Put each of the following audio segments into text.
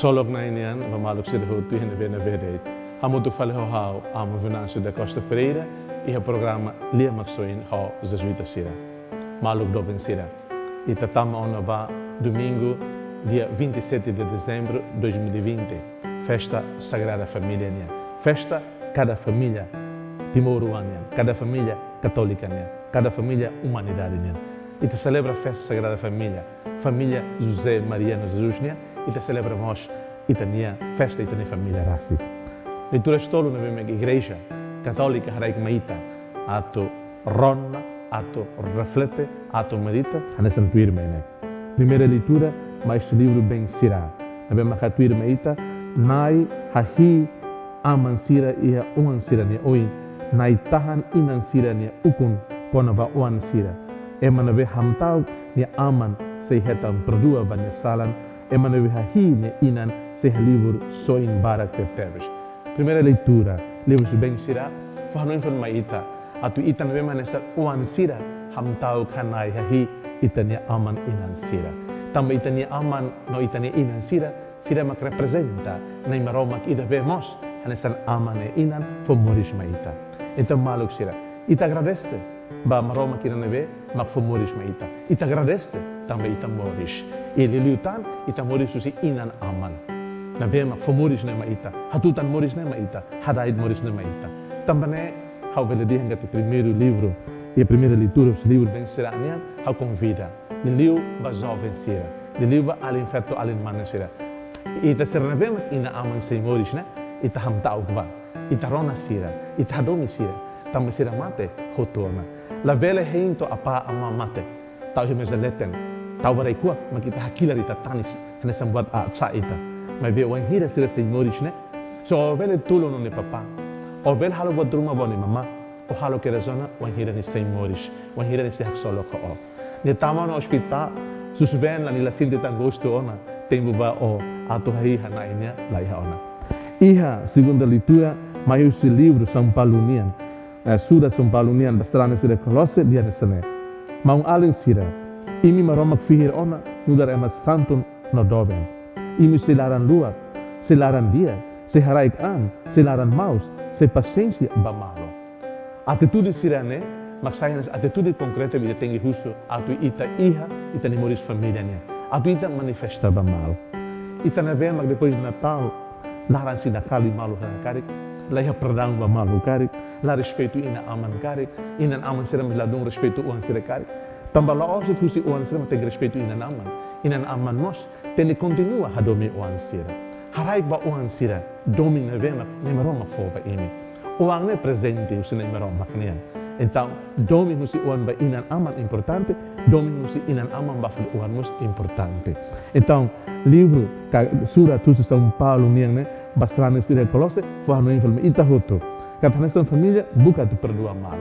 solok na inian, mamaluk sida hutu hina bena bede. Hamutuk fale ho hao, amo Venâncio da Costa Pereira e o programa Lia Maxoin ho Jesuíta Sira. Maluk doben Sira. E tatama ona va domingo, dia 27 de dezembro de 2020, festa Sagrada Família nia. Festa cada família timoruania, cada família católica nia, cada família humanidade nia. E te celebra a festa Sagrada Família, família José Mariano Jesus nia, e te celebra nós, e te nia festa e te nia família rasti. Leitura stolo na minha igreja católica Haraik Maita, ato ronna, ato reflete, ato medita, hanesan tuir mene. Primeira leitura, mais o livro Ben Sira. Na minha tuir Maita, nai hahi aman sira ia uan sira nia oin, nai tahan inan sira nia ukun kona ba uan sira. Emana be hamtau nia aman se hetam perdua banyak salan, emana be hahi nia inan se halibur soin barak terteves. Primeira leitura, livro Ben Sira, fahano infon maita, atu itan be manesa uan sira, hamtau kanai hahi itania aman inan sira. Tamba itania aman no itania inan sira, sira mak representa na imaromak ida vemos, hanesan aman e inan fomoris maita. Então maluk sira, ita agradece, ba maromak ida nebe, mak fomoris maita. Ita agradece, tamba ita moris. E liliutan, ita moris susi inan aman. Na bema fomoris na maita, hatutan moris na maita, hadaid moris na maita. Também ao veledir hanga o primeiro livro e a primeira leitura dos livros Ben Sira nian, ao convida, liu ba jovem sira, liu ba alin feto alin manan sira. E ta sira na bema ina aman sei moris na, e ta hamta ugba, e ta rona sira, e ta domi sira, também sira mate hotona. La bele heinto apa ama mate, tau himezaleten, tau barai kuak, makita hakila rita tanis, hanesan buat sa ita. Mas be wan hira sira sei moris ne, so bele tulo no ne papa. O bel halo buat rumah boni mama, o halo que rezona wan hira ni sei moris, wan hira ni sei solo ko o. Ne tama no hospital, susben la ni la sinte tan gosto ona, tempo ba o ato hai hanainya la iha ona. Iha segunda leitura, maiu se livro São Paulunian, sura São Paulunian bastrana sira Colosse dia nesane. Maung alin sira, imi maromak fihir ona, nudar emat santun no doben. Imi silaran luar, silaran dia, se haraik an, silaran maus, se paciência bamalo. Atitude sirane, mas saias atitude concreta vida tem justo atu ita iha ita ni moris família nia. Atu ita manifesta bamalo. Ita na vem mas depois de Natal, laran si nakali malu karik, la iha perdão bamalo karik, la respeito ina aman karik, ina aman sira mas la dong respeito uan sira karik. Tambah la osit husi uan sira tem respeito ina aman. Ina aman nos tem continua hadomi uan sira. Haraik ba uang sira, domin na vema, nem romak foba ini. Uang ne presente, usi nem romak nian. Então, domin usi uang ba inan aman importante, domin usi inan aman ba fil uang mus importante. Então, livro, sura tusi São Paulo nian ne, bastrana sira Colosse, fahano infilme ita hoto. Katanesan família, buka tu perdoa mal.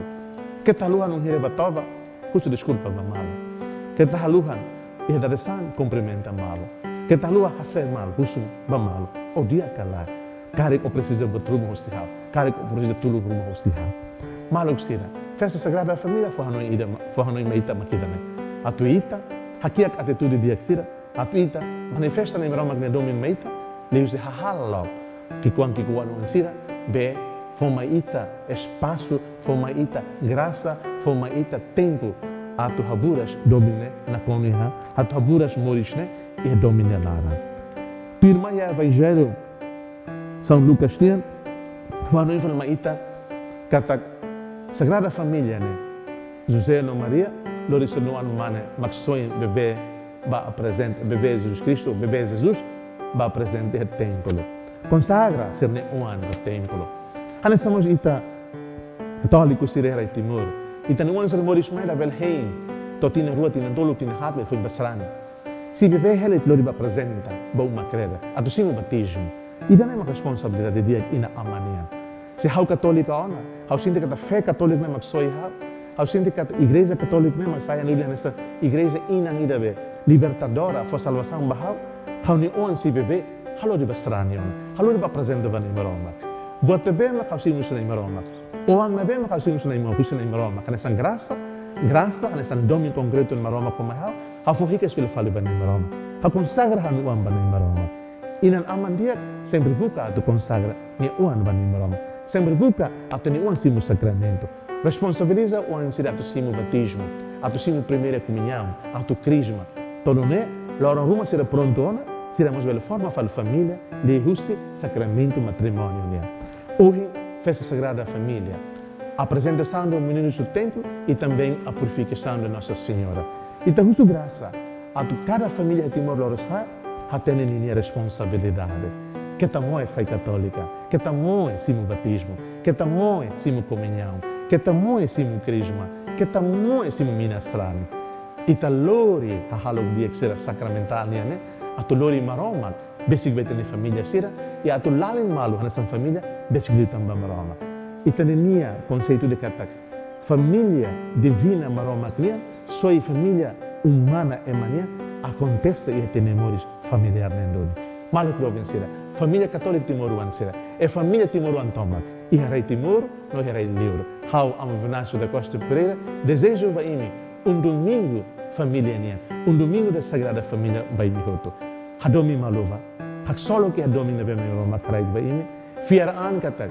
Ketaluhan un hire batoba, kusu desculpa ba mal. Ketaluhan, ia dadesan, cumprimenta malo. Que tal lua hacer mal, husu bamalo, o dia calar, carik o precisa betruma hostihal, carik o precisa tulu rumah hostihal. Maluk sira, festa Sagrada Família forhanoi maita makidane. Atuita, hakiak atitude dia sira, atuita, manifesta na imrama que domin maita, leuze hahalo, que quando sira, be fomaita espaço, fomaita graça, fomaita tempo, atu haburas domine na koniha, atu haburas morisne, e domina lara. Tu irmã é Evangelho São Lucas tinha, falando em maita, kata Sagrada Família né, José no Maria, Loris no mane, maxoin bebê ba apresente, bebê Jesus Cristo, bebê Jesus ba apresente o templo. Consagra ser ne ano do templo. Ana estamos ita católico sirera Timor. Ita no ano ser moris mais da belheim, totina rua tina tolo tina hatbe foi basrani. Se bebê helet lori ba presenta, ba uma creda, atu simo batismo. E não é uma responsabilidade de dia ina amanian. Se hau católica ona, hau sinti que a fé católica não maksoi hau sinti que a igreja católica não maksaya nuli nesta igreja ina ida be libertadora, for salvação bahau, hau ni on se bebê, halo di bastrani ona, halo di ba presenta ba ni maroma. Buat bebê mak hau simo sa ni maroma. Oang na bebê mak hau simo sa ni maroma, kanesan graça, kanesan domi concreto ni maroma como hau. Hau forriques pelo fale banei maroma. Hau consagra hanu am banei maroma. E não amandia sempre busca a tu consagra ni uan bani maroma. Sempre busca a tu ni uan simo sacramento. Responsabiliza o ansi a tu simo batismo, a tu simo primeira comunhão, a tu crisma. Todo né, loro ruma será prontona, seremos bela forma para a família, de usse sacramento matrimônio né. Hoje, festa sagrada da família, a apresentação do menino do templo e também a purificação da Nossa Senhora. E tá muito graça a tu cada família que mora lá sai, a ter nenhuma responsabilidade. Que tamanho é fé católica, que tamanho é simo batismo, que tamanho é simo comunhão, que tamanho é simo crisma, que tamanho é simo ministrale. E tá lori a halo dia que será sacramental né, a tu lori maroma, basic bete na família será e a tu lalem malu nessa família, basic bete também maroma. E tá nenia conceito de kata família divina maroma cria, só a família humana é mania acontece e tem memórias familiares nendoni. Malu que será família católica timoruan será é família timoruan toma e a rei Timor não é rei livre. How am Venâncio da Costa Pereira desejo baimi domingo família nia, domingo da Sagrada Família baimi hoto. Hadomi malova, hak solo que hadomi na bem maroma carai baimi, fiaraan kata.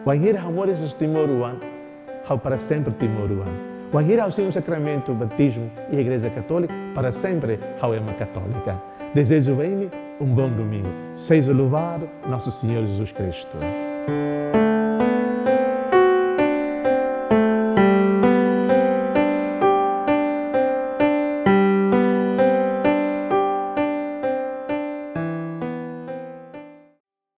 Wanneer amores os timoruan, hau para sempre timoruan. Wanneer hau sim o sacramento, batismo e a Igreja Católica, para sempre hau é uma católica. Desejo bem bom domingo. Seja louvado nosso Senhor Jesus Cristo.